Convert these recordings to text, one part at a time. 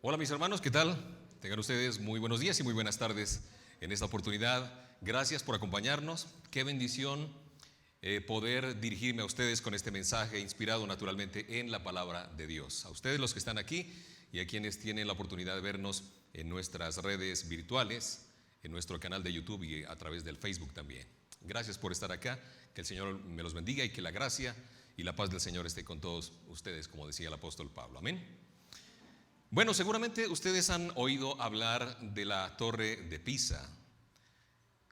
Hola mis hermanos, ¿qué tal? Tengan ustedes muy buenos días y muy buenas tardes en esta oportunidad. Gracias por acompañarnos. Qué bendición poder dirigirme a ustedes con este mensaje inspirado naturalmente en la palabra de Dios. A ustedes los que están aquí y a quienes tienen la oportunidad de vernos en nuestras redes virtuales, en nuestro canal de YouTube y a través del Facebook también. Gracias por estar acá. Que el Señor me los bendiga y que la gracia y la paz del Señor esté con todos ustedes, como decía el apóstol Pablo. Amén. Bueno, seguramente ustedes han oído hablar de la Torre de Pisa,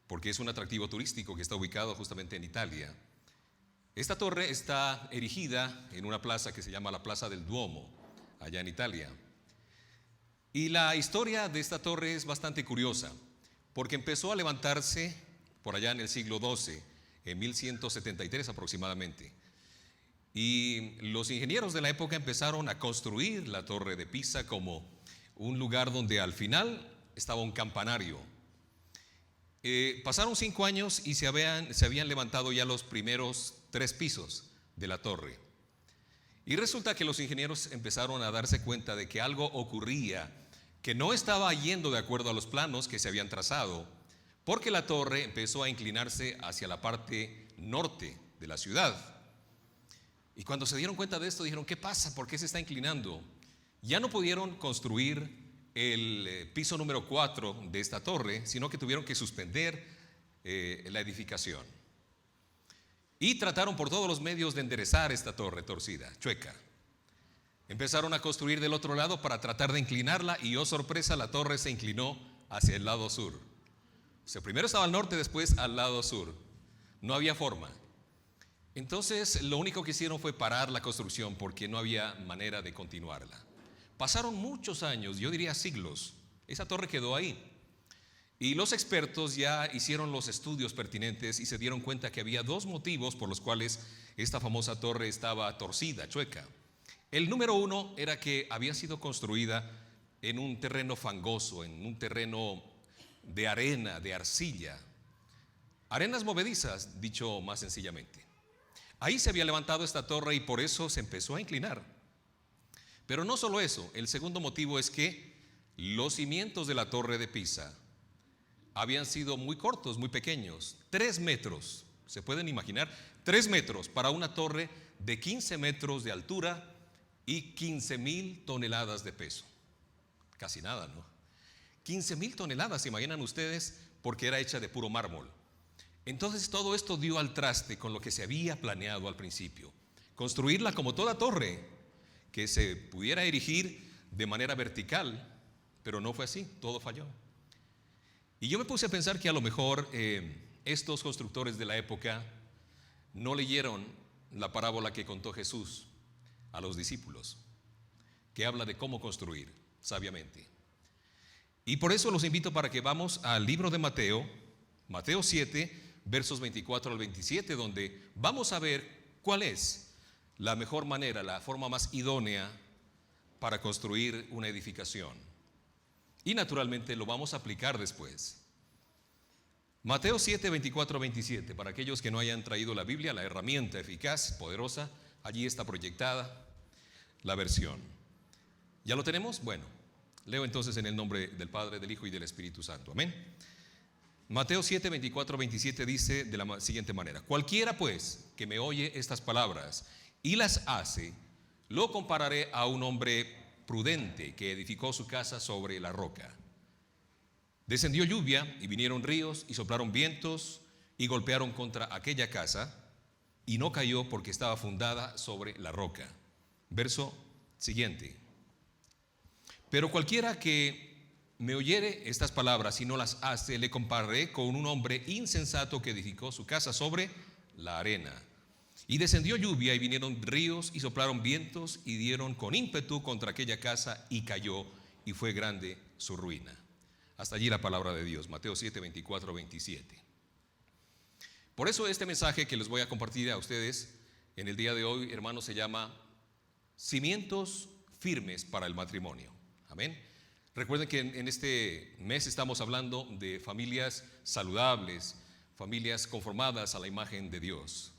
porque es un atractivo turístico que está ubicado justamente en Italia. Esta torre está erigida en una plaza que se llama la Plaza del Duomo, allá en Italia. Y la historia de esta torre es bastante curiosa, porque empezó a levantarse por allá en el siglo XII, en 1173 aproximadamente. Y los ingenieros de la época empezaron a construir la Torre de Pisa como un lugar donde al final estaba un campanario. Pasaron 5 años y se habían levantado ya los primeros 3 pisos de la torre. Y resulta que los ingenieros empezaron a darse cuenta de que algo ocurría, que no estaba yendo de acuerdo a los planos que se habían trazado, porque la torre empezó a inclinarse hacia la parte norte de la ciudad. Y cuando se dieron cuenta de esto, dijeron: ¿qué pasa? ¿Por qué se está inclinando? Ya no pudieron construir el piso número 4 de esta torre, sino que tuvieron que suspender la edificación. Y trataron por todos los medios de enderezar esta torre torcida, chueca. Empezaron a construir del otro lado para tratar de inclinarla y, oh sorpresa, la torre se inclinó hacia el lado sur. O sea, primero estaba al norte, después al lado sur. No había forma. Entonces lo único que hicieron fue parar la construcción porque no había manera de continuarla. Pasaron muchos años, yo diría siglos, esa torre quedó ahí. Y los expertos ya hicieron los estudios pertinentes y se dieron cuenta que había 2 motivos por los cuales esta famosa torre estaba torcida, chueca. El número 1 era que había sido construida en un terreno fangoso, en un terreno de arena, de arcilla, arenas movedizas, dicho más sencillamente. Ahí se había levantado esta torre y por eso se empezó a inclinar. Pero no solo eso, el segundo motivo es que los cimientos de la Torre de Pisa habían sido muy cortos, muy pequeños, 3 metros, se pueden imaginar, 3 metros para una torre de 15 metros de altura y 15,000 toneladas de peso. Casi nada, ¿no? 15,000 toneladas, ¿se imaginan ustedes? Porque era hecha de puro mármol. Entonces todo esto dio al traste con lo que se había planeado al principio: construirla como toda torre, que se pudiera erigir de manera vertical, pero no fue así, todo falló. Y yo me puse a pensar que a lo mejor estos constructores de la época no leyeron la parábola que contó Jesús a los discípulos, que habla de cómo construir sabiamente. Y por eso los invito para que vamos al libro de Mateo 7, versos 24 al 27, donde vamos a ver cuál es la mejor manera, la forma más idónea para construir una edificación. Y naturalmente lo vamos a aplicar después. Mateo 7, 24 al 27, para aquellos que no hayan traído la Biblia, la herramienta eficaz, poderosa, allí está proyectada la versión. ¿Ya lo tenemos? Bueno, leo entonces en el nombre del Padre, del Hijo y del Espíritu Santo. Amén. Mateo 7, 24, 27 dice de la siguiente manera: cualquiera pues que me oye estas palabras y las hace, lo compararé a un hombre prudente que edificó su casa sobre la roca. Descendió lluvia y vinieron ríos y soplaron vientos y golpearon contra aquella casa, y no cayó porque estaba fundada sobre la roca. Verso siguiente: pero cualquiera que me oyere estas palabras y no las hace, le compararé con un hombre insensato que edificó su casa sobre la arena. Y descendió lluvia y vinieron ríos y soplaron vientos y dieron con ímpetu contra aquella casa y cayó, y fue grande su ruina. Hasta allí la palabra de Dios, Mateo 7, 24, 27. Por eso este mensaje que les voy a compartir a ustedes en el día de hoy, hermanos, se llama Cimientos firmes para el matrimonio. Amén. Recuerden que en este mes estamos hablando de familias saludables, familias conformadas a la imagen de Dios.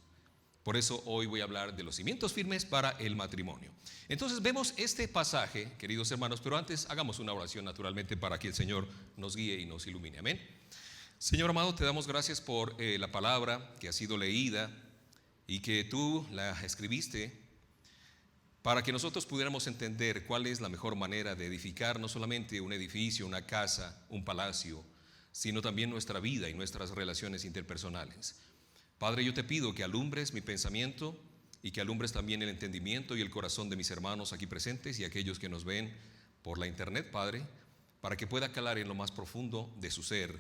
Por eso hoy voy a hablar de los cimientos firmes para el matrimonio. Entonces vemos este pasaje, queridos hermanos, pero antes hagamos una oración naturalmente para que el Señor nos guíe y nos ilumine. Amén. Señor amado, te damos gracias por la palabra que ha sido leída y que tú la escribiste para que nosotros pudiéramos entender cuál es la mejor manera de edificar no solamente un edificio, una casa, un palacio, sino también nuestra vida y nuestras relaciones interpersonales. Padre, yo te pido que alumbres mi pensamiento y que alumbres también el entendimiento y el corazón de mis hermanos aquí presentes y aquellos que nos ven por la internet, Padre, para que pueda calar en lo más profundo de su ser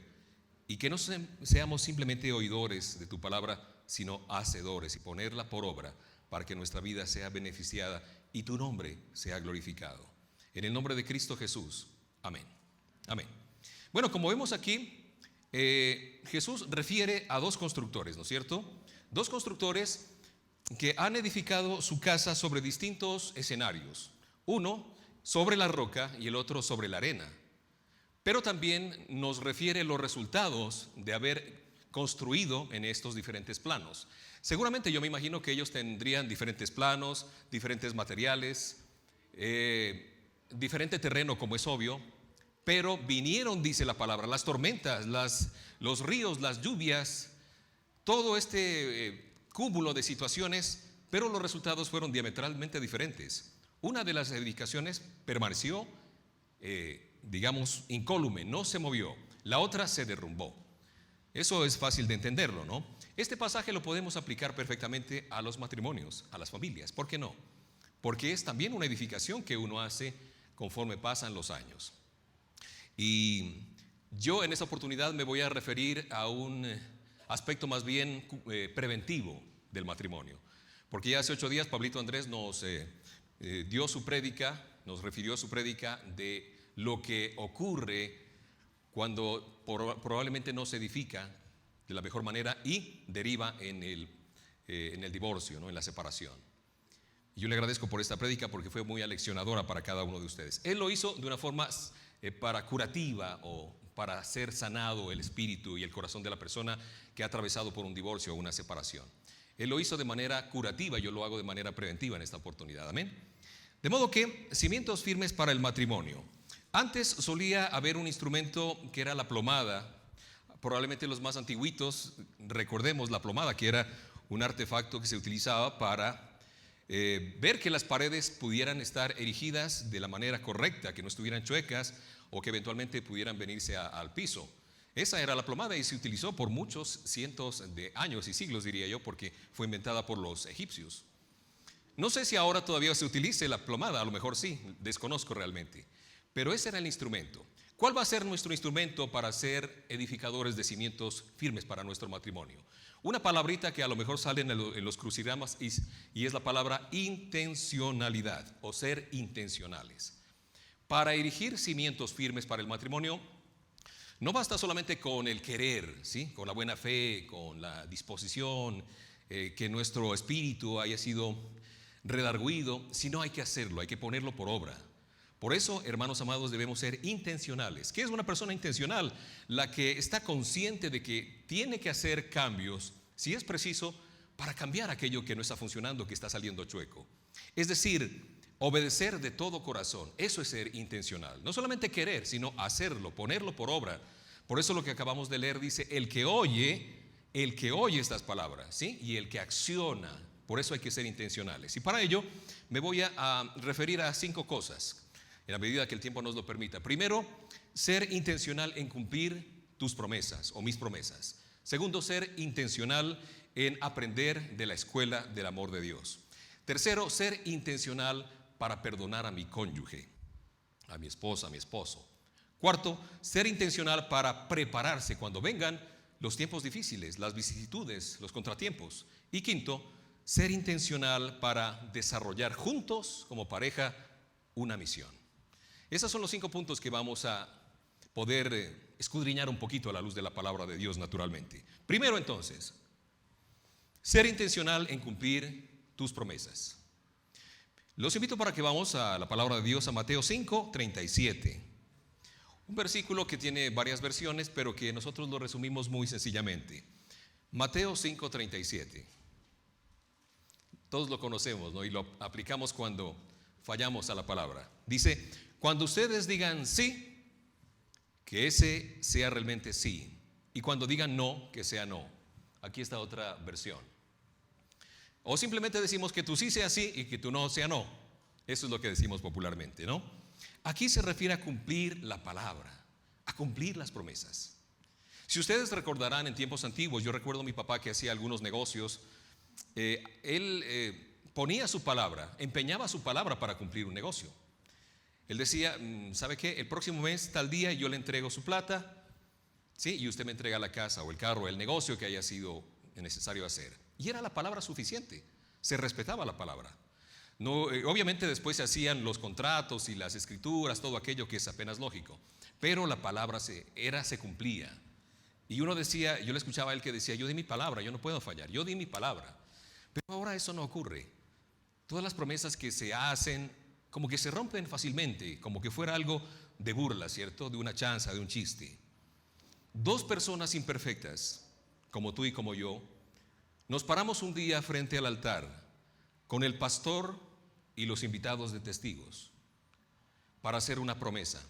y que no seamos simplemente oidores de tu palabra, sino hacedores y ponerla por obra para que nuestra vida sea beneficiada y tu nombre sea glorificado. En el nombre de Cristo Jesús. Amén. Amén. Bueno, como vemos aquí, Jesús refiere a dos constructores, ¿no es cierto? Dos constructores que han edificado su casa sobre distintos escenarios. Uno sobre la roca y el otro sobre la arena. Pero también nos refiere los resultados de haber construido en estos diferentes planos. Seguramente yo me imagino que ellos tendrían diferentes planos, diferentes materiales, diferente terreno, como es obvio. Pero vinieron, dice la palabra, las tormentas, los ríos, las lluvias, todo este cúmulo de situaciones, pero los resultados fueron diametralmente diferentes. Una de las edificaciones permaneció, digamos, incólume, no se movió. La otra se derrumbó. Eso es fácil de entenderlo, ¿no? Este pasaje lo podemos aplicar perfectamente a los matrimonios, a las familias. ¿Por qué no? Porque es también una edificación que uno hace conforme pasan los años. Y yo en esta oportunidad me voy a referir a un aspecto más bien preventivo del matrimonio. Porque ya hace 8 días Pablito Andrés nos dio su prédica, nos refirió a su prédica de lo que ocurre cuando probablemente no se edifica de la mejor manera y deriva en el divorcio, ¿no? En la separación. Y yo le agradezco por esta prédica porque fue muy aleccionadora para cada uno de ustedes. Él lo hizo de una forma para curativa o para hacer sanado el espíritu y el corazón de la persona que ha atravesado por un divorcio o una separación. Él lo hizo de manera curativa, yo lo hago de manera preventiva en esta oportunidad. Amén. De modo que cimientos firmes para el matrimonio. Antes solía haber un instrumento que era la plomada. Probablemente los más antiguitos recordemos la plomada, que era un artefacto que se utilizaba para ver que las paredes pudieran estar erigidas de la manera correcta, que no estuvieran chuecas o que eventualmente pudieran venirse al piso. Esa era la plomada y se utilizó por muchos cientos de años y siglos, diría yo, porque fue inventada por los egipcios. No sé si ahora todavía se utilice la plomada, a lo mejor sí, desconozco realmente, pero ese era el instrumento. ¿Cuál va a ser nuestro instrumento para ser edificadores de cimientos firmes para nuestro matrimonio? Una palabrita que a lo mejor sale en los crucigramas y es la palabra intencionalidad o ser intencionales. Para erigir cimientos firmes para el matrimonio, no basta solamente con el querer, ¿sí? Con la buena fe, con la disposición, que nuestro espíritu haya sido redarguido, sino hay que hacerlo, hay que ponerlo por obra. Por eso, hermanos amados, debemos ser intencionales. ¿Qué es una persona intencional? La que está consciente de que tiene que hacer cambios, si es preciso, para cambiar aquello que no está funcionando, que está saliendo chueco. Es decir, obedecer de todo corazón. Eso es ser intencional. No solamente querer, sino hacerlo, ponerlo por obra. Por eso lo que acabamos de leer dice, el que oye estas palabras, ¿sí? Y el que acciona. Por eso hay que ser intencionales. Y para ello me voy a referir a 5 cosas, en la medida que el tiempo nos lo permita. Primero, ser intencional en cumplir tus promesas o mis promesas. Segundo, ser intencional en aprender de la escuela del amor de Dios. Tercero, ser intencional para perdonar a mi cónyuge, a mi esposa, a mi esposo. Cuarto, ser intencional para prepararse cuando vengan los tiempos difíciles, las vicisitudes, los contratiempos. Y quinto, ser intencional para desarrollar juntos como pareja una misión. Esos son los 5 puntos que vamos a poder escudriñar un poquito a la luz de la palabra de Dios naturalmente. Primero entonces, ser intencional en cumplir tus promesas. Los invito para que vamos a la palabra de Dios, a Mateo 5:37. Un versículo que tiene varias versiones, pero que nosotros lo resumimos muy sencillamente. Mateo 5:37. Todos lo conocemos, ¿no? Y lo aplicamos cuando fallamos a la palabra. Dice, cuando ustedes digan sí, que ese sea realmente sí. Y cuando digan no, que sea no. Aquí está otra versión. O simplemente decimos que tu sí sea sí y que tu no sea no. Eso es lo que decimos popularmente, ¿no? Aquí se refiere a cumplir la palabra, a cumplir las promesas. Si ustedes recordarán en tiempos antiguos, yo recuerdo a mi papá que hacía algunos negocios. Él ponía su palabra, empeñaba su palabra para cumplir un negocio. Él decía, ¿sabe qué? El próximo mes, tal día, yo le entrego su plata, ¿sí? Y usted me entrega la casa o el carro, el negocio que haya sido necesario hacer. Y era la palabra suficiente, se respetaba la palabra. No, obviamente después se hacían los contratos y las escrituras, todo aquello que es apenas lógico, pero la palabra se cumplía. Y uno decía, yo le escuchaba a él que decía, yo di mi palabra, yo no puedo fallar, yo di mi palabra. Pero ahora eso no ocurre. Todas las promesas que se hacen como que se rompen fácilmente, como que fuera algo de burla, ¿cierto? De una chanza, de un chiste. Dos personas imperfectas, como tú y como yo, nos paramos un día frente al altar con el pastor y los invitados de testigos para hacer una promesa.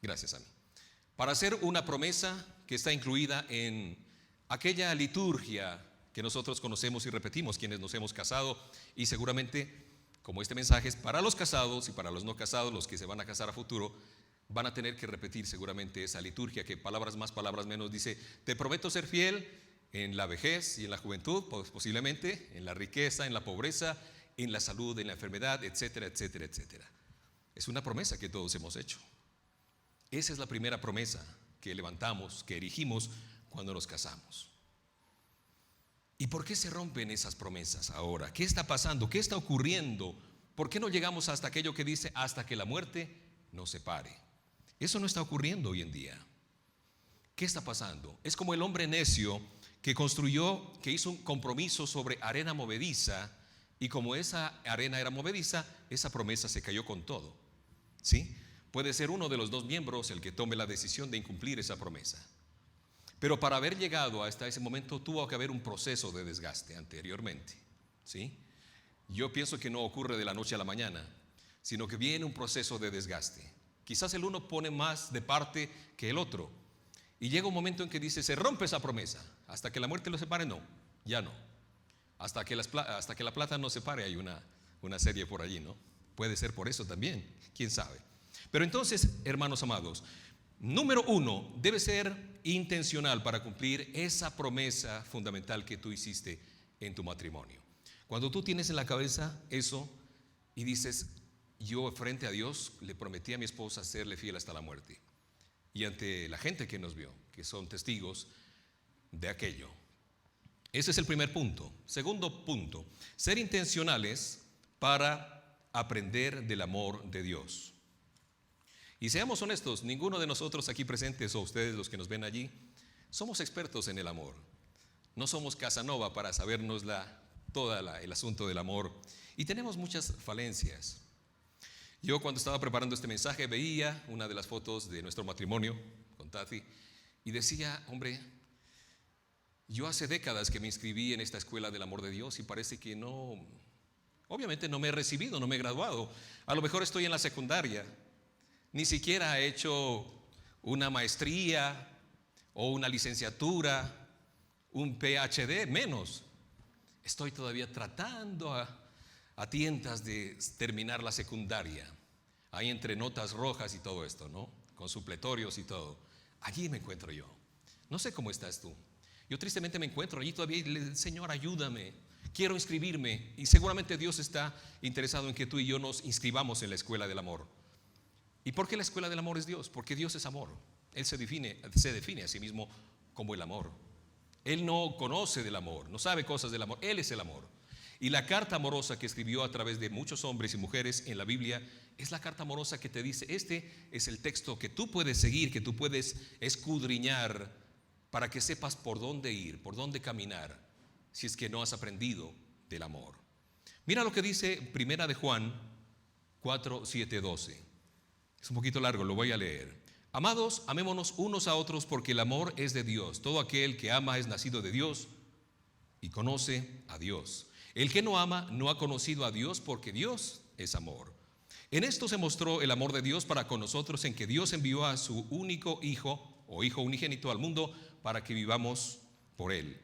Gracias, Ami. Para hacer una promesa que está incluida en aquella liturgia que nosotros conocemos y repetimos quienes nos hemos casado, y seguramente, como este mensaje es para los casados y para los no casados, los que se van a casar a futuro, van a tener que repetir seguramente esa liturgia que palabras más, palabras menos dice, te prometo ser fiel en la vejez y en la juventud, posiblemente, en la riqueza, en la pobreza, en la salud, en la enfermedad, etcétera, etcétera, etcétera. Es una promesa que todos hemos hecho. Esa es la primera promesa que levantamos, que erigimos cuando nos casamos. ¿Y por qué se rompen esas promesas ahora? ¿Qué está pasando? ¿Qué está ocurriendo? ¿Por qué no llegamos hasta aquello que dice hasta que la muerte nos separe? Eso no está ocurriendo hoy en día. ¿Qué está pasando? Es como el hombre necio que construyó, que hizo un compromiso sobre arena movediza, y como esa arena era movediza, esa promesa se cayó con todo. ¿Sí? Puede ser uno de los dos miembros el que tome la decisión de incumplir esa promesa. Pero para haber llegado hasta ese momento tuvo que haber un proceso de desgaste anteriormente. ¿Sí? Yo pienso que no ocurre de la noche a la mañana, sino que viene un proceso de desgaste. Quizás el uno pone más de parte que el otro. Y llega un momento en que dice, se rompe esa promesa. Hasta que la muerte lo separe, no, ya no. Hasta que la plata nos separe, hay una serie por allí, ¿no? Puede ser por eso también, quién sabe. Pero entonces, hermanos amados, número uno, debe ser intencional para cumplir esa promesa fundamental que tú hiciste en tu matrimonio. Cuando tú tienes en la cabeza eso y dices, yo frente a Dios le prometí a mi esposa serle fiel hasta la muerte. Y ante la gente que nos vio, que son testigos de aquello. Ese es el primer punto. Segundo punto, ser intencionales para aprender del amor de Dios. Y seamos honestos, ninguno de nosotros aquí presentes o ustedes los que nos ven allí, somos expertos en el amor. No somos Casanova para sabernos todo el asunto del amor. Y tenemos muchas falencias. Yo cuando estaba preparando este mensaje veía una de las fotos de nuestro matrimonio con Tati y decía, hombre, yo hace décadas que me inscribí en esta escuela del amor de Dios y parece que no, obviamente no me he recibido, no me he graduado. A lo mejor estoy en la secundaria, ni siquiera he hecho una maestría o una licenciatura, un PhD, menos. Estoy todavía tratando a tientas de terminar la secundaria, ahí entre notas rojas y todo esto, ¿no? Con supletorios y todo. Allí me encuentro yo. No sé cómo estás tú. Yo tristemente me encuentro allí todavía y le digo, Señor, ayúdame, quiero inscribirme. Y seguramente Dios está interesado en que tú y yo nos inscribamos en la escuela del amor. ¿Y por qué la escuela del amor es Dios? Porque Dios es amor. Él se define a sí mismo como el amor. Él no conoce del amor, no sabe cosas del amor. Él es el amor. Y la carta amorosa que escribió a través de muchos hombres y mujeres en la Biblia es la carta amorosa que te dice, este es el texto que tú puedes seguir, que tú puedes escudriñar para que sepas por dónde ir, por dónde caminar, si es que no has aprendido del amor. Mira lo que dice Primera de Juan 4, 7, 12. Es un poquito largo, lo voy a leer. Amados, amémonos unos a otros porque el amor es de Dios. Todo aquel que ama es nacido de Dios y conoce a Dios. El que no ama no ha conocido a Dios, porque Dios es amor. En esto se mostró el amor de Dios para con nosotros, en que Dios envió a su único Hijo o Hijo unigénito al mundo para que vivamos por Él.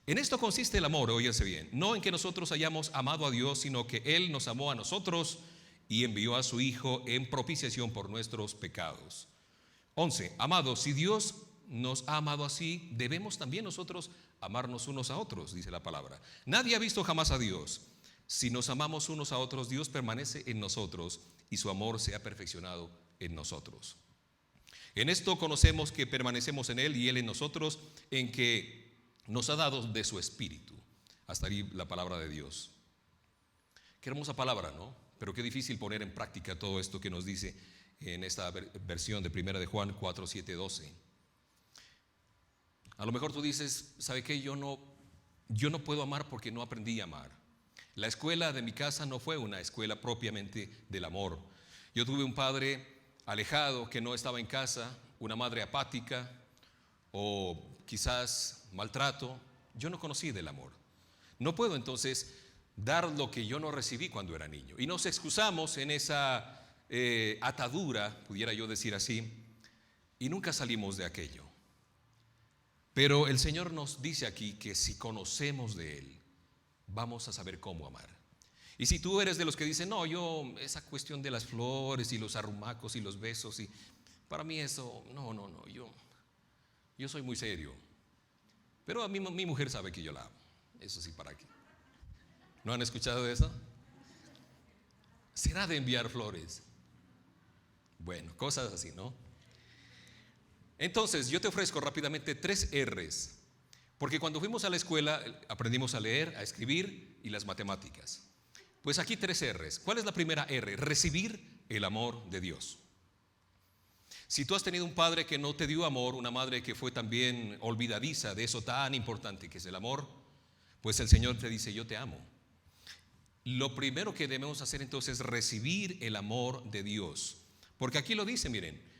En esto consiste el amor, óyase bien, no en que nosotros hayamos amado a Dios, sino que Él nos amó a nosotros y envió a su Hijo en propiciación por nuestros pecados. 11. Amados, si Dios nos ha amado así, debemos también nosotros amarnos unos a otros, dice la palabra. Nadie ha visto jamás a Dios. Si nos amamos unos a otros, Dios permanece en nosotros y su amor se ha perfeccionado en nosotros. En esto conocemos que permanecemos en Él y Él en nosotros, en que nos ha dado de su Espíritu. Hasta ahí la palabra de Dios. Qué hermosa palabra, ¿no? Pero qué difícil poner en práctica todo esto que nos dice en esta versión de 1 de Juan 4, 7, 12. A lo mejor tú dices, ¿sabe qué? Yo no puedo amar porque no aprendí a amar. La escuela de mi casa no fue una escuela propiamente del amor. Yo tuve un padre alejado que no estaba en casa, una madre apática o quizás maltrato. Yo no conocí del amor. No puedo entonces dar lo que yo no recibí cuando era niño. Y nos excusamos en esa atadura, pudiera yo decir así, y nunca salimos de aquello. Pero el Señor nos dice aquí que si conocemos de Él, vamos a saber cómo amar. Y si tú eres de los que dicen, no, esa cuestión de las flores y los arrumacos y los besos, y para mí eso, no, yo soy muy serio. Pero a mí, mi mujer sabe que yo la amo. Eso sí, ¿para qué? ¿No han escuchado de eso? ¿Será de enviar flores? Bueno, cosas así, ¿no? Entonces, yo te ofrezco rápidamente 3 R's. Porque cuando fuimos a la escuela aprendimos a leer, a escribir y las matemáticas. Pues aquí 3 R's. ¿Cuál es la primera R? Recibir el amor de Dios. Si tú has tenido un padre que no te dio amor, una madre que fue también olvidadiza de eso tan importante que es el amor, pues el Señor te dice, yo te amo. Lo primero que debemos hacer entonces es recibir el amor de Dios. Porque aquí lo dice, miren,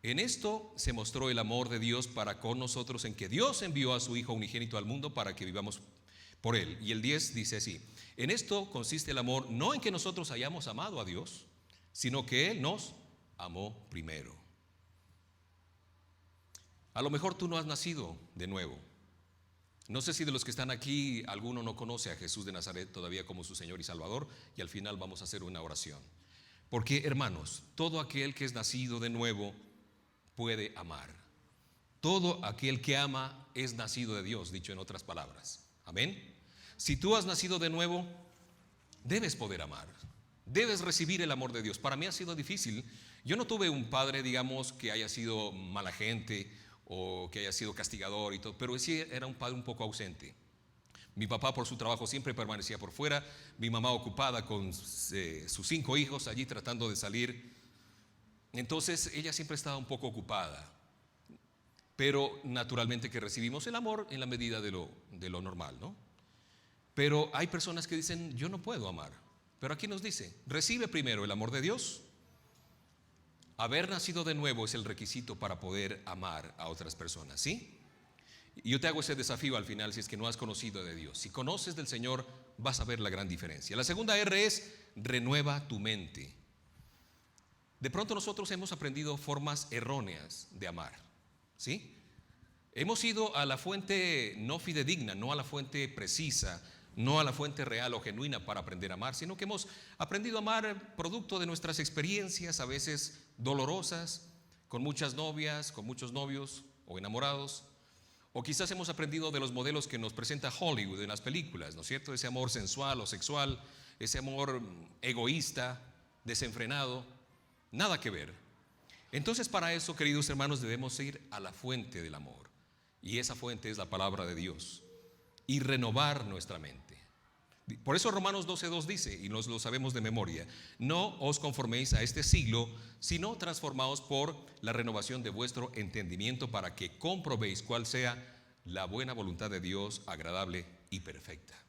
en esto se mostró el amor de Dios para con nosotros, en que Dios envió a su Hijo unigénito al mundo para que vivamos por Él. Y el 10 dice así, en esto consiste el amor, no en que nosotros hayamos amado a Dios, sino que Él nos amó primero. A lo mejor tú no has nacido de nuevo. No sé si de los que están aquí alguno no conoce a Jesús de Nazaret todavía como su Señor y Salvador, y al final vamos a hacer una oración. Porque, hermanos, todo aquel que es nacido de nuevo puede amar. Todo aquel que ama es nacido de Dios, dicho en otras palabras. Amén. Si tú has nacido de nuevo, debes poder amar. Debes recibir el amor de Dios. Para mí ha sido difícil. Yo no tuve un padre, digamos, que haya sido mala gente o que haya sido castigador y todo, pero sí era un padre un poco ausente. Mi papá por su trabajo siempre permanecía por fuera, mi mamá ocupada con sus 5 hijos allí tratando de salir. Entonces ella siempre estaba un poco ocupada, pero naturalmente que recibimos el amor en la medida de lo normal, ¿no? Pero hay personas que dicen, yo no puedo amar, pero aquí nos dice, recibe primero el amor de Dios. Haber nacido de nuevo es el requisito para poder amar a otras personas, ¿sí? Y yo te hago ese desafío al final si es que no has conocido de Dios. Si conoces del Señor, vas a ver la gran diferencia. La segunda R es, renueva tu mente. De pronto nosotros hemos aprendido formas erróneas de amar, ¿sí? Hemos ido a la fuente no fidedigna, no a la fuente precisa, no a la fuente real o genuina para aprender a amar, sino que hemos aprendido a amar producto de nuestras experiencias, a veces dolorosas, con muchas novias, con muchos novios o enamorados. O quizás hemos aprendido de los modelos que nos presenta Hollywood en las películas, ¿no es cierto? Ese amor sensual o sexual, ese amor egoísta, desenfrenado, nada que ver. Entonces, para eso, queridos hermanos, debemos ir a la fuente del amor. Y esa fuente es la palabra de Dios. Y renovar nuestra mente. Por eso Romanos 12:2 dice, y nos lo sabemos de memoria, no os conforméis a este siglo, sino transformaos por la renovación de vuestro entendimiento para que comprobéis cuál sea la buena voluntad de Dios, agradable y perfecta.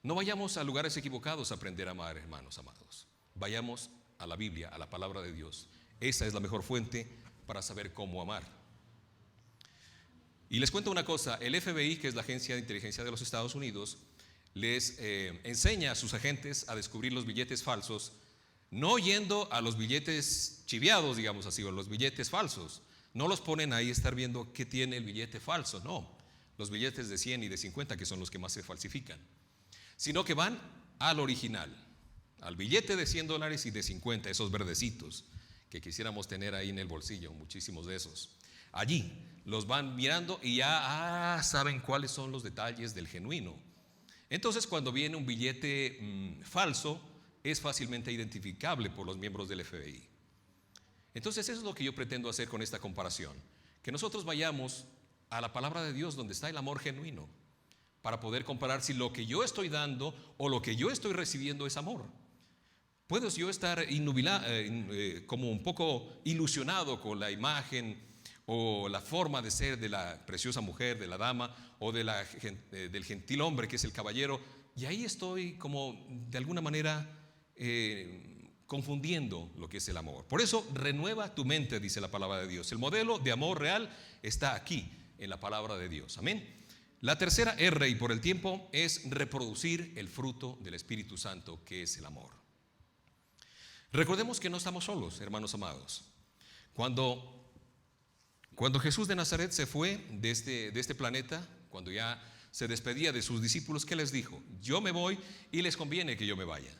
No vayamos a lugares equivocados a aprender a amar, hermanos amados. Vayamos a la Biblia, a la palabra de Dios. Esa es la mejor fuente para saber cómo amar. Y les cuento una cosa, el FBI, que es la agencia de inteligencia de los Estados Unidos, les enseña a sus agentes a descubrir los billetes falsos, no yendo a los billetes chiviados, digamos así, o los billetes falsos. No los ponen ahí a estar viendo qué tiene el billete falso, no. Los billetes de 100 y de 50, que son los que más se falsifican. Sino que van al original, al billete de $100 y de 50, esos verdecitos que quisiéramos tener ahí en el bolsillo, muchísimos de esos. Allí los van mirando y ya saben cuáles son los detalles del genuino. Entonces, cuando viene un billete falso, es fácilmente identificable por los miembros del FBI. Entonces, eso es lo que yo pretendo hacer con esta comparación, que nosotros vayamos a la palabra de Dios donde está el amor genuino, para poder comparar si lo que yo estoy dando o lo que yo estoy recibiendo es amor. Puedo yo estar como un poco ilusionado con la imagen o la forma de ser de la preciosa mujer, de la dama, o del gentil hombre que es el caballero, y ahí estoy como de alguna manera confundiendo lo que es el amor. Por eso renueva tu mente, dice la palabra de Dios. El modelo de amor real está aquí en la palabra de Dios. Amén. La tercera R, y por el tiempo, es reproducir el fruto del Espíritu Santo, que es el amor. Recordemos que no estamos solos, hermanos amados. Cuando Jesús de Nazaret se fue de este planeta, cuando ya se despedía de sus discípulos, ¿qué les dijo? Yo me voy y les conviene que yo me vaya,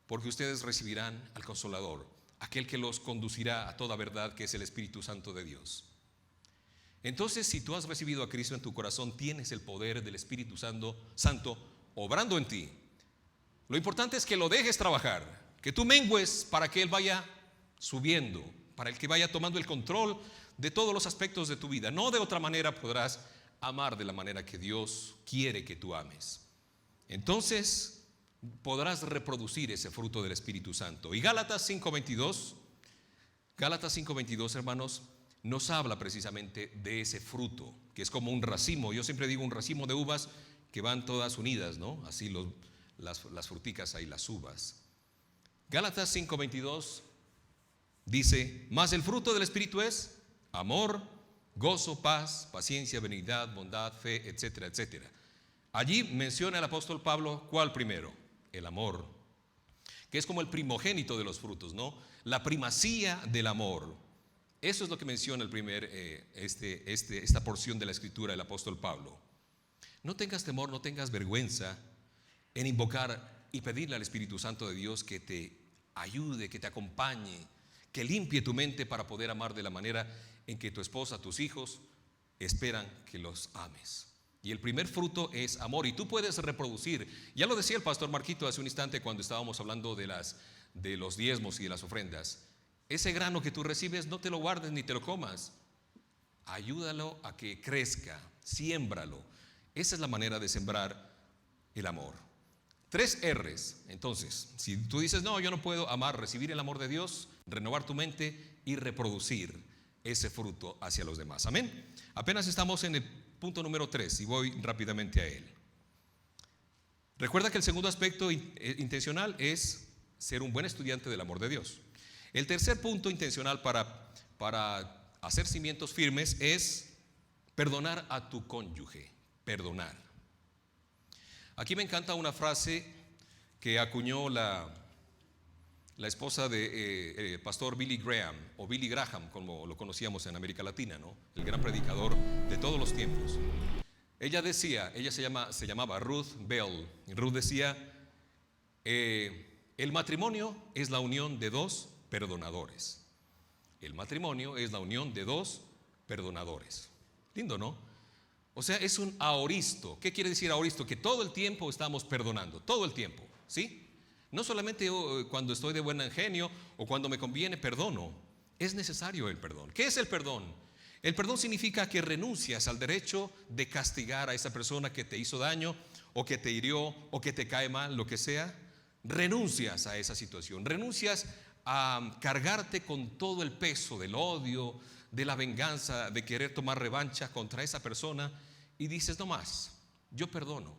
porque ustedes recibirán al Consolador, aquel que los conducirá a toda verdad, que es el Espíritu Santo de Dios. Entonces, si tú has recibido a Cristo en tu corazón, tienes el poder del Espíritu Santo obrando en ti. Lo importante es que lo dejes trabajar, que tú mengues para que Él vaya subiendo, para que vaya tomando el control de todos los aspectos de tu vida. No de otra manera podrás amar de la manera que Dios quiere que tú ames. Entonces podrás reproducir ese fruto del Espíritu Santo. Y Gálatas 5:22, hermanos, nos habla precisamente de ese fruto, que es como un racimo. Yo siempre digo un racimo de uvas que van todas unidas, ¿no? Así las fruticas ahí, las uvas. Gálatas 5:22 dice: mas el fruto del Espíritu es amor, gozo, paz, paciencia, benignidad, bondad, fe, etcétera, etcétera. Allí menciona el apóstol Pablo, ¿cuál primero? El amor, que es como el primogénito de los frutos, ¿no? La primacía del amor. Eso es lo que menciona esta porción de la Escritura del apóstol Pablo. No tengas temor, no tengas vergüenza en invocar y pedirle al Espíritu Santo de Dios que te ayude, que te acompañe, que limpie tu mente para poder amar de la manera en que tu esposa, tus hijos esperan que los ames. Y el primer fruto es amor, y tú puedes reproducir. Ya lo decía el pastor Marquito hace un instante cuando estábamos hablando de los diezmos y de las ofrendas. Ese grano que tú recibes, no te lo guardes ni te lo comas. Ayúdalo a que crezca, siémbralo. Esa es la manera de sembrar el amor. 3 R's. Entonces, si tú dices, no, yo no puedo amar, recibir el amor de Dios, renovar tu mente y reproducir ese fruto hacia los demás. Amén. Apenas estamos en el punto número 3 y voy rápidamente a él. Recuerda que el segundo aspecto intencional es ser un buen estudiante del amor de Dios. El tercer punto intencional para hacer cimientos firmes es perdonar a tu cónyuge. Perdonar. Aquí me encanta una frase que acuñó la esposa de pastor Billy Graham, o Billy Graham, como lo conocíamos en América Latina, ¿no? El gran predicador de todos los tiempos. Ella se llamaba Ruth Bell. Ruth decía: el matrimonio es la unión de dos perdonadores. El matrimonio es la unión de dos perdonadores. Lindo, ¿no? O sea, es un aoristo. ¿Qué quiere decir aoristo? Que todo el tiempo estamos perdonando, todo el tiempo, ¿sí? No solamente cuando estoy de buen genio o cuando me conviene, perdono. Es necesario el perdón. ¿Qué es el perdón? El perdón significa que renuncias al derecho de castigar a esa persona que te hizo daño, o que te hirió, o que te cae mal, lo que sea. Renuncias a esa situación. Renuncias a cargarte con todo el peso del odio, de la venganza, de querer tomar revancha contra esa persona, y dices: no más, yo perdono.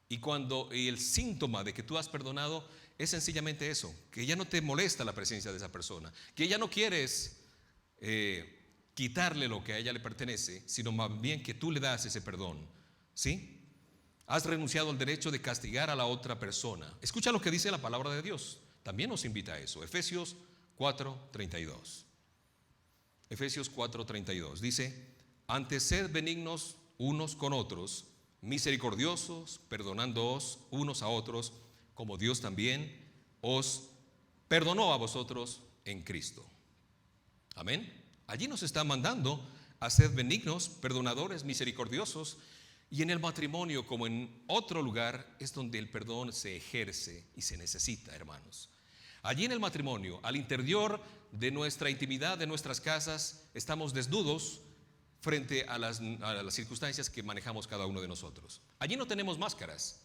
Y el síntoma de que tú has perdonado es sencillamente eso, que ya no te molesta la presencia de esa persona, que ya no quieres quitarle lo que a ella le pertenece, sino más bien que tú le das ese perdón, ¿sí? Has renunciado al derecho de castigar a la otra persona. Escucha lo que dice la palabra de Dios. También nos invita a eso. Efesios 4:32. Efesios 4:32 dice: antes sed benignos unos con otros, misericordiosos, perdonándoos unos a otros, como Dios también os perdonó a vosotros en Cristo. Amén. Allí nos está mandando a ser benignos, perdonadores, misericordiosos. Y en el matrimonio, como en otro lugar, es donde el perdón se ejerce y se necesita, hermanos. Allí en el matrimonio, al interior de nuestra intimidad, de nuestras casas, estamos desnudos frente a las circunstancias que manejamos cada uno de nosotros. Allí no tenemos máscaras.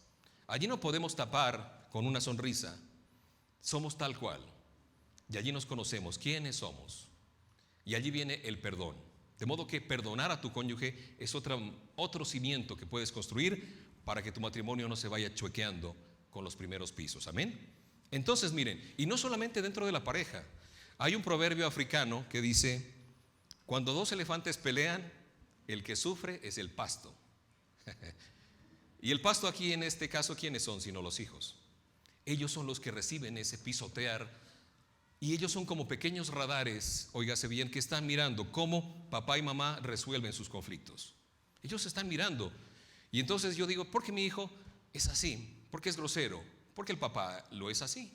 Allí no podemos tapar con una sonrisa. Somos tal cual. Y allí nos conocemos quiénes somos. Y allí viene el perdón. De modo que perdonar a tu cónyuge es otro cimiento que puedes construir para que tu matrimonio no se vaya chuequeando con los primeros pisos. Amén. Entonces miren, y no solamente dentro de la pareja. Hay un proverbio africano que dice: cuando dos elefantes pelean, el que sufre es el pasto. Y el pasto aquí en este caso, ¿quiénes son sino los hijos? Ellos son los que reciben ese pisotear. Y ellos son como pequeños radares, óigase bien, que están mirando cómo papá y mamá resuelven sus conflictos. Ellos están mirando. Y entonces yo digo: ¿por qué mi hijo es así? ¿Por qué es grosero? Porque el papá lo es así.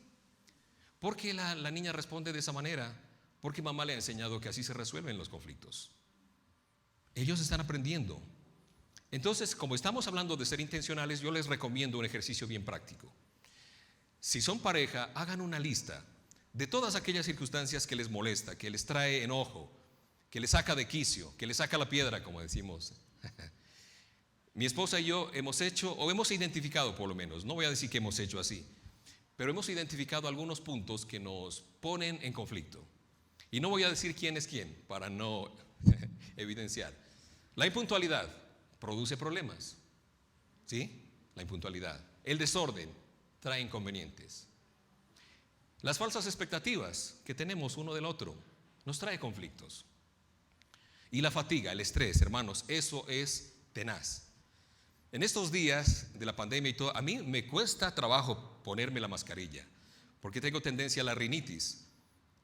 ¿Por qué la niña responde de esa manera? Porque mamá le ha enseñado que así se resuelven los conflictos. Ellos están aprendiendo. Entonces, como estamos hablando de ser intencionales, yo les recomiendo un ejercicio bien práctico. Si son pareja, hagan una lista de todas aquellas circunstancias que les molesta, que les trae enojo, que les saca de quicio, que les saca la piedra, como decimos. Mi esposa y yo hemos hecho, o hemos identificado por lo menos, no voy a decir que hemos hecho así, pero hemos identificado algunos puntos que nos ponen en conflicto. Y no voy a decir quién es quién, para no evidenciar. La impuntualidad produce problemas, ¿sí? La impuntualidad. El desorden trae inconvenientes. Las falsas expectativas que tenemos uno del otro nos trae conflictos. Y la fatiga, el estrés, hermanos, eso es tenaz. En estos días de la pandemia y todo, a mí me cuesta trabajo ponerme la mascarilla, porque tengo tendencia a la rinitis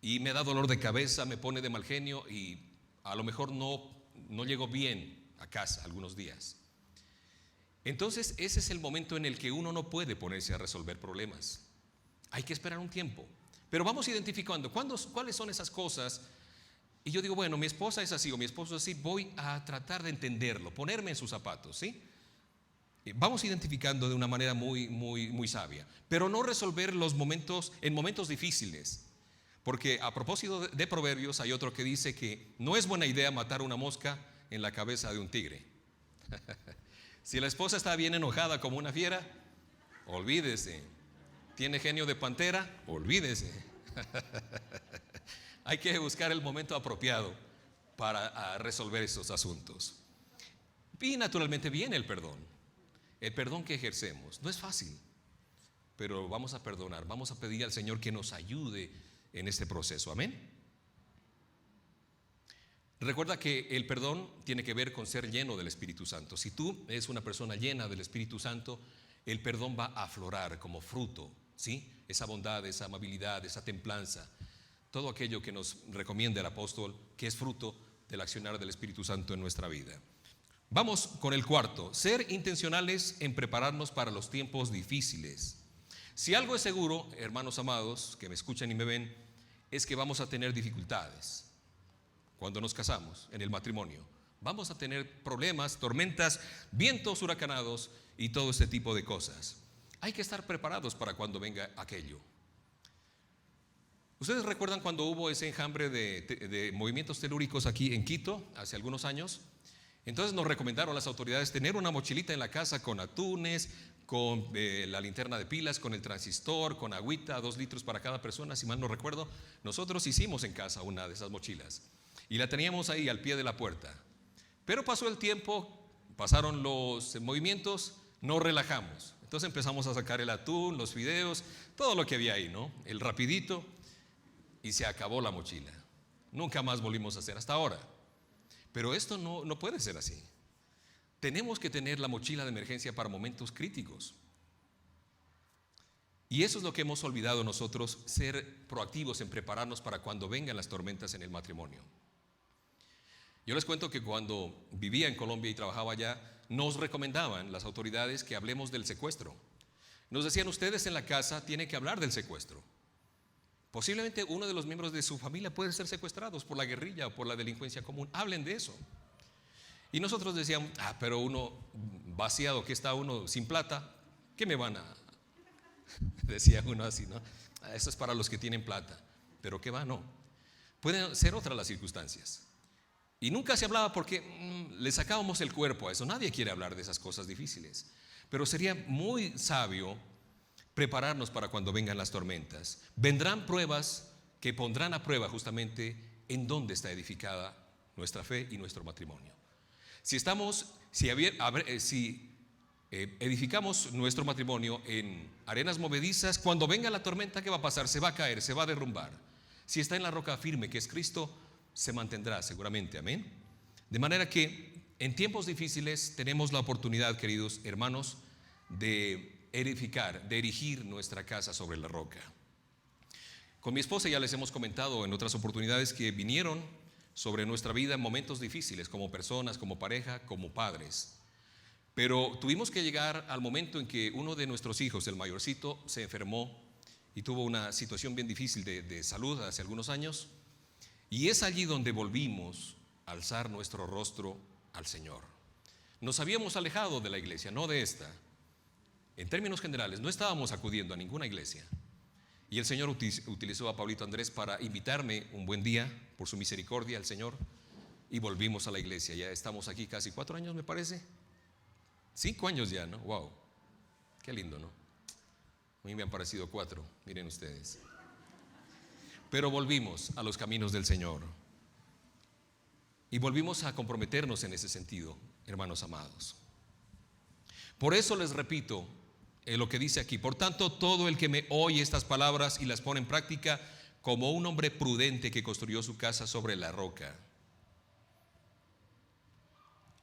y me da dolor de cabeza, me pone de mal genio y a lo mejor no llego bien a casa algunos días. Entonces ese es el momento en el que uno no puede ponerse a resolver problemas. Hay que esperar un tiempo, pero vamos identificando cuáles son esas cosas. Y yo digo, bueno, mi esposa es así o mi esposo es así, voy a tratar de entenderlo, ponerme en sus zapatos, ¿sí? Vamos identificando de una manera muy sabia, pero no resolver los momentos en momentos difíciles, porque a propósito de proverbios hay otro que dice que no es buena idea matar una mosca en la cabeza de un tigre. Si la esposa está bien enojada como una fiera, olvídese. ¿Tiene genio de pantera? Olvídese. Hay que buscar el momento apropiado para resolver esos asuntos. Y naturalmente viene el perdón. El perdón que ejercemos. No es fácil, pero vamos a perdonar. Vamos a pedir al Señor que nos ayude en este proceso. Amén. Recuerda que el perdón tiene que ver con ser lleno del Espíritu Santo. Si tú eres una persona llena del Espíritu Santo, el perdón va a aflorar como fruto, ¿sí? Esa bondad, esa amabilidad, esa templanza, todo aquello que nos recomienda el apóstol, que es fruto del accionar del Espíritu Santo en nuestra vida. Vamos con el cuarto: ser intencionales en prepararnos para los tiempos difíciles. Si algo es seguro, hermanos amados que me escuchan y me ven, es que vamos a tener dificultades cuando nos casamos, en el matrimonio. Vamos a tener problemas, tormentas, vientos huracanados y todo este tipo de cosas. Hay que estar preparados para cuando venga aquello. ¿Ustedes recuerdan cuando hubo ese enjambre de movimientos telúricos aquí en Quito hace algunos años? Entonces nos recomendaron las autoridades tener una mochilita en la casa con atunes, con la linterna de pilas, con el transistor, con agüita, 2 litros para cada persona, si mal no recuerdo. Nosotros hicimos en casa una de esas mochilas y la teníamos ahí al pie de la puerta. Pero pasó el tiempo, pasaron los movimientos, nos relajamos. Entonces empezamos a sacar el atún, los fideos, todo lo que había ahí, ¿no? El rapidito, y se acabó la mochila. Nunca más volvimos a hacer hasta ahora. Pero esto no puede ser así. Tenemos que tener la mochila de emergencia para momentos críticos. Y eso es lo que hemos olvidado nosotros, ser proactivos en prepararnos para cuando vengan las tormentas en el matrimonio. Yo les cuento que cuando vivía en Colombia y trabajaba allá, nos recomendaban las autoridades que hablemos del secuestro. Nos decían, ustedes en la casa tienen que hablar del secuestro. Posiblemente uno de los miembros de su familia puede ser secuestrados por la guerrilla o por la delincuencia común. Hablen de eso. Y nosotros decíamos, pero uno vaciado, que está uno sin plata, ¿qué me van a...? Decía uno así, ¿no? Eso es para los que tienen plata. Pero ¿qué va? No. Pueden ser otras las circunstancias. Y nunca se hablaba porque le sacábamos el cuerpo a eso. Nadie quiere hablar de esas cosas difíciles. Pero sería muy sabio prepararnos para cuando vengan las tormentas. Vendrán pruebas que pondrán a prueba justamente en dónde está edificada nuestra fe y nuestro matrimonio. Si edificamos nuestro matrimonio en arenas movedizas, cuando venga la tormenta, ¿qué va a pasar? Se va a caer, se va a derrumbar. Si está en la roca firme que es Cristo, se mantendrá seguramente, amén. De manera que en tiempos difíciles tenemos la oportunidad, queridos hermanos, de edificar, de erigir nuestra casa sobre la roca. Con mi esposa ya les hemos comentado en otras oportunidades que vinieron sobre nuestra vida en momentos difíciles, como personas, como pareja, como padres. Pero tuvimos que llegar al momento en que uno de nuestros hijos, el mayorcito, se enfermó y tuvo una situación bien difícil de salud hace algunos años. Y es allí donde volvimos a alzar nuestro rostro al Señor. Nos habíamos alejado de la iglesia, no de esta. En términos generales, no estábamos acudiendo a ninguna iglesia. Y el Señor utilizó a Pablito Andrés para invitarme un buen día, por su misericordia, al Señor. Y volvimos a la iglesia. Ya estamos aquí casi 4 años, me parece. 5 años ya, ¿no? Wow, qué lindo, ¿no? A mí me han parecido 4, miren ustedes. Pero volvimos a los caminos del Señor. Y volvimos a comprometernos en ese sentido, hermanos amados. Por eso les repito lo que dice aquí. Por tanto, todo el que me oye estas palabras y las pone en práctica, como un hombre prudente que construyó su casa sobre la roca.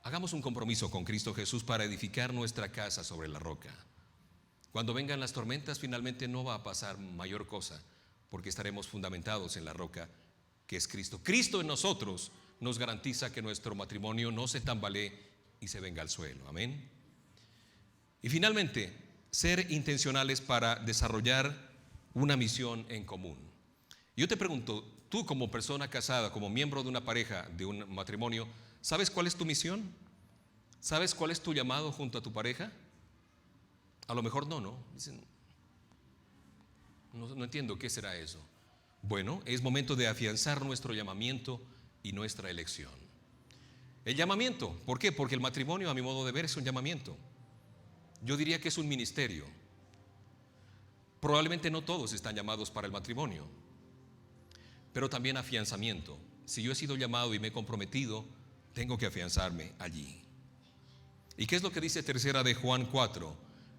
Hagamos un compromiso con Cristo Jesús para edificar nuestra casa sobre la roca. Cuando vengan las tormentas, finalmente no va a pasar mayor cosa, porque estaremos fundamentados en la roca que es Cristo. Cristo en nosotros nos garantiza que nuestro matrimonio no se tambalee y se venga al suelo. Amén. Y finalmente, ser intencionales para desarrollar una misión en común. Yo te pregunto, tú como persona casada, como miembro de una pareja, de un matrimonio, ¿sabes cuál es tu misión? ¿Sabes cuál es tu llamado junto a tu pareja? A lo mejor no. Dicen, no entiendo qué será eso. Bueno, es momento de afianzar nuestro llamamiento y nuestra elección. El llamamiento, ¿por qué? Porque el matrimonio, a mi modo de ver, es un llamamiento. Yo diría que es un ministerio. Probablemente no todos están llamados para el matrimonio, pero también afianzamiento. Si yo he sido llamado y me he comprometido, tengo que afianzarme allí. ¿Y qué es lo que dice tercera de Juan 4?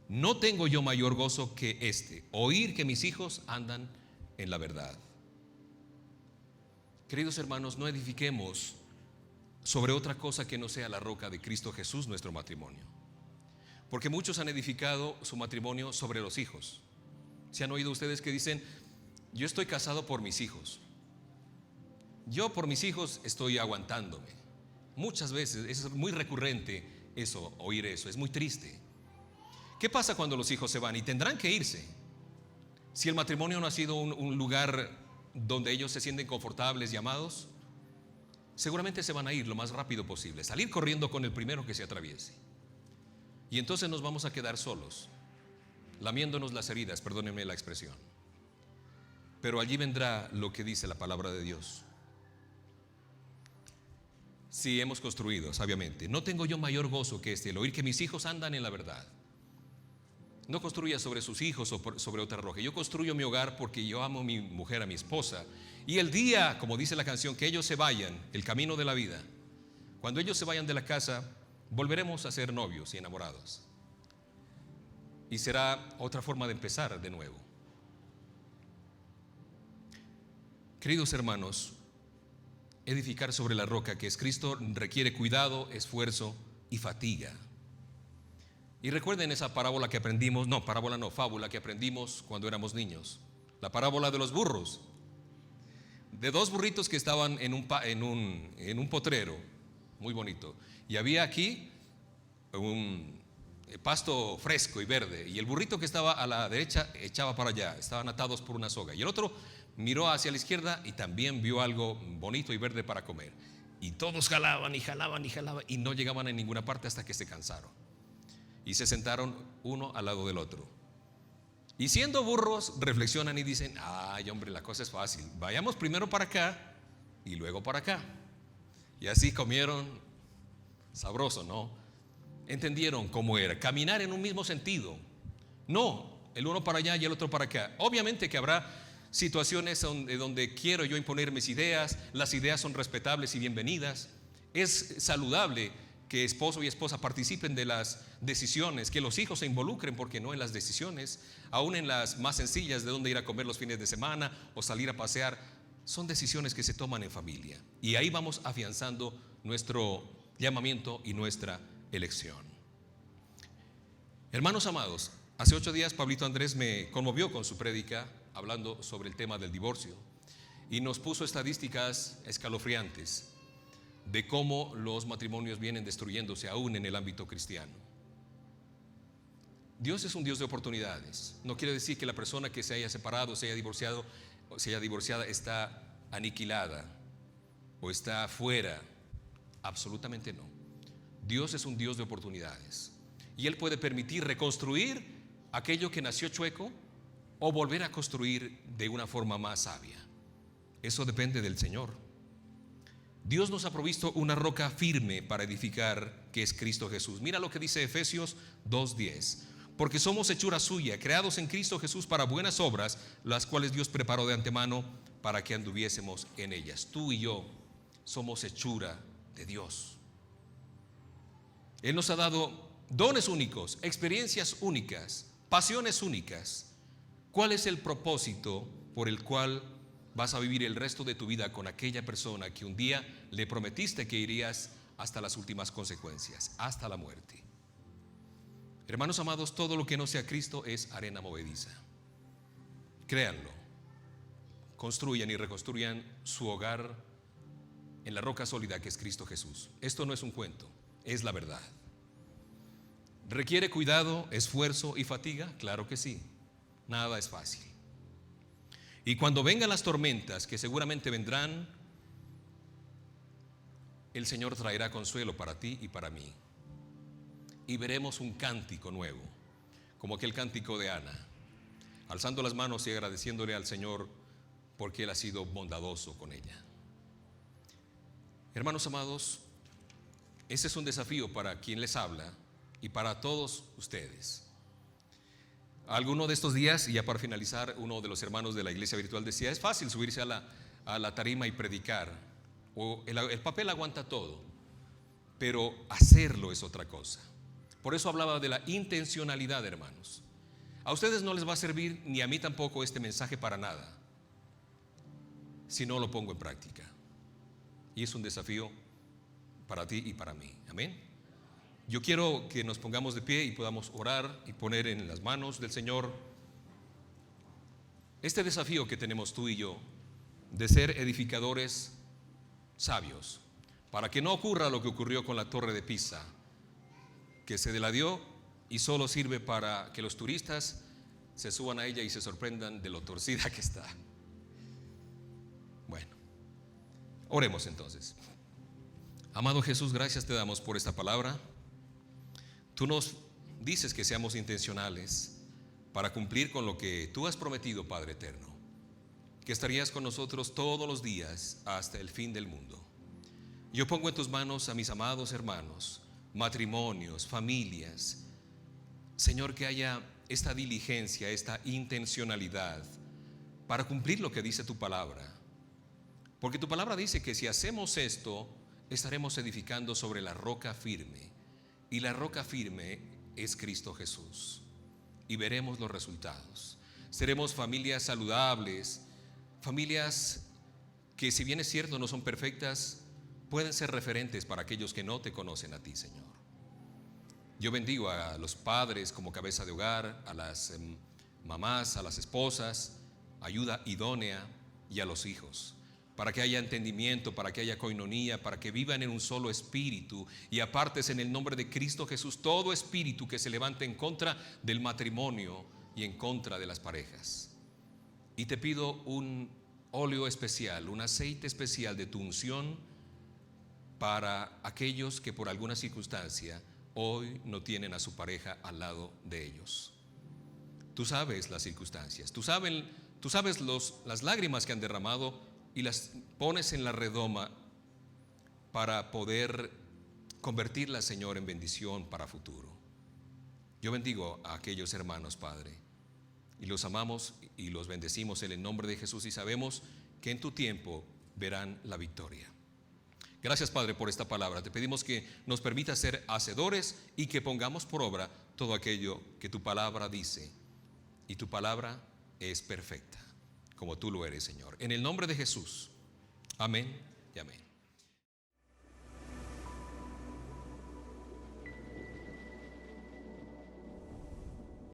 No tengo yo mayor gozo que este, oír que mis hijos andan en la verdad. Queridos hermanos, no edifiquemos sobre otra cosa que no sea la roca de Cristo Jesús nuestro matrimonio. Porque muchos han edificado su matrimonio sobre los hijos. ¿Se han oído ustedes que dicen, yo estoy casado por mis hijos? Yo por mis hijos estoy aguantándome. Muchas veces es muy recurrente eso, oír eso, es muy triste. ¿Qué pasa cuando los hijos se van? Y tendrán que irse. Si el matrimonio no ha sido un lugar donde ellos se sienten confortables y amados, seguramente se van a ir lo más rápido posible, salir corriendo con el primero que se atraviese. Y entonces nos vamos a quedar solos, lamiéndonos las heridas, perdónenme la expresión. Pero allí vendrá lo que dice la palabra de Dios. Si hemos construido sabiamente, no tengo yo mayor gozo que este, el oír que mis hijos andan en la verdad. No construya sobre sus hijos o sobre otra roca. Yo construyo mi hogar porque yo amo a mi mujer, a mi esposa. Y el día, como dice la canción, que ellos se vayan, el camino de la vida, cuando ellos se vayan de la casa, volveremos a ser novios y enamorados. Y será otra forma de empezar de nuevo. Queridos hermanos, edificar sobre la roca que es Cristo requiere cuidado, esfuerzo y fatiga. Y recuerden esa parábola que aprendimos, fábula que aprendimos cuando éramos niños. La parábola de los burros. De dos burritos que estaban en un potrero muy bonito. Y había aquí un pasto fresco y verde. Y el burrito que estaba a la derecha echaba para allá. Estaban atados por una soga. Y el otro miró hacia la izquierda y también vio algo bonito y verde para comer. Y todos jalaban y jalaban y jalaban y no llegaban a ninguna parte hasta que se cansaron. Y se sentaron uno al lado del otro. Y siendo burros, reflexionan y dicen: ay, hombre, la cosa es fácil. Vayamos primero para acá y luego para acá. Y así comieron sabroso, ¿no? Entendieron cómo era caminar en un mismo sentido. No, el uno para allá y el otro para acá. Obviamente que habrá situaciones donde quiero yo imponer mis ideas. Las ideas son respetables y bienvenidas. Es saludable que esposo y esposa participen de las decisiones, que los hijos se involucren, porque no en las decisiones, aún en las más sencillas de dónde ir a comer los fines de semana o salir a pasear. Son decisiones que se toman en familia y ahí vamos afianzando nuestro llamamiento y nuestra elección. Hermanos amados, hace 8 días Pablito Andrés me conmovió con su prédica hablando sobre el tema del divorcio y nos puso estadísticas escalofriantes de cómo los matrimonios vienen destruyéndose aún en el ámbito cristiano. Dios es un Dios de oportunidades. No quiere decir que la persona que se haya separado, se haya divorciado o se haya divorciada está aniquilada o está fuera. Absolutamente no. Dios es un Dios de oportunidades y Él puede permitir reconstruir aquello que nació chueco o volver a construir de una forma más sabia. Eso depende del Señor. Dios nos ha provisto una roca firme para edificar, que es Cristo Jesús. Mira lo que dice Efesios 2:10. Porque somos hechura suya, creados en Cristo Jesús para buenas obras, las cuales Dios preparó de antemano para que anduviésemos en ellas. Tú y yo somos hechura de Dios. Él nos ha dado dones únicos, experiencias únicas, pasiones únicas. ¿Cuál es el propósito por el cual vas a vivir el resto de tu vida con aquella persona que un día le prometiste que irías hasta las últimas consecuencias, hasta la muerte? Hermanos amados, todo lo que no sea Cristo es arena movediza. Créanlo. Construyan y reconstruyan su hogar en la roca sólida que es Cristo Jesús. Esto no es un cuento, es la verdad. ¿Requiere cuidado, esfuerzo y fatiga? Claro que sí. Nada es fácil. Y cuando vengan las tormentas, que seguramente vendrán, el Señor traerá consuelo para ti y para mí. Y veremos un cántico nuevo, como aquel cántico de Ana, alzando las manos y agradeciéndole al Señor porque Él ha sido bondadoso con ella. Hermanos amados, ese es un desafío para quien les habla y para todos ustedes. Alguno de estos días, y ya para finalizar, uno de los hermanos de la iglesia virtual decía: es fácil subirse a la tarima y predicar, o el papel aguanta todo, pero hacerlo es otra cosa. Por eso hablaba de la intencionalidad, hermanos. A ustedes no les va a servir, ni a mí tampoco, este mensaje para nada si no lo pongo en práctica. Y es un desafío para ti y para mí. Amén. Yo quiero que nos pongamos de pie y podamos orar y poner en las manos del Señor este desafío que tenemos tú y yo de ser edificadores sabios, para que no ocurra lo que ocurrió con la Torre de Pisa, que se deladió y solo sirve para que los turistas se suban a ella y se sorprendan de lo torcida que está. Bueno, oremos entonces. Amado Jesús, gracias te damos por esta palabra. Tú nos dices que seamos intencionales para cumplir con lo que tú has prometido, Padre eterno, que estarías con nosotros todos los días hasta el fin del mundo. Yo pongo en tus manos a mis amados hermanos, matrimonios, familias. Señor, que haya esta diligencia, esta intencionalidad para cumplir lo que dice tu palabra. Porque tu palabra dice que si hacemos esto, estaremos edificando sobre la roca firme. Y la roca firme es Cristo Jesús. Y veremos los resultados. Seremos familias saludables, familias que si bien es cierto no son perfectas, pueden ser referentes para aquellos que no te conocen a ti, Señor. Yo bendigo a los padres como cabeza de hogar, a las mamás, a las esposas, ayuda idónea, y a los hijos, para que haya entendimiento, para que haya coinonía, para que vivan en un solo espíritu, y apartes en el nombre de Cristo Jesús todo espíritu que se levante en contra del matrimonio y en contra de las parejas. Y te pido un óleo especial, un aceite especial de tu unción para aquellos que por alguna circunstancia hoy no tienen a su pareja al lado de ellos. Tú sabes las circunstancias, tú sabes las lágrimas que han derramado y las pones en la redoma para poder convertirlas, Señor, en bendición para futuro. Yo bendigo a aquellos hermanos, Padre, y los amamos y los bendecimos en el nombre de Jesús, y sabemos que en tu tiempo verán la victoria. Gracias, Padre, por esta palabra. Te pedimos que nos permitas ser hacedores y que pongamos por obra todo aquello que tu palabra dice, y tu palabra es perfecta, como tú lo eres, Señor. En el nombre de Jesús. Amén y amén.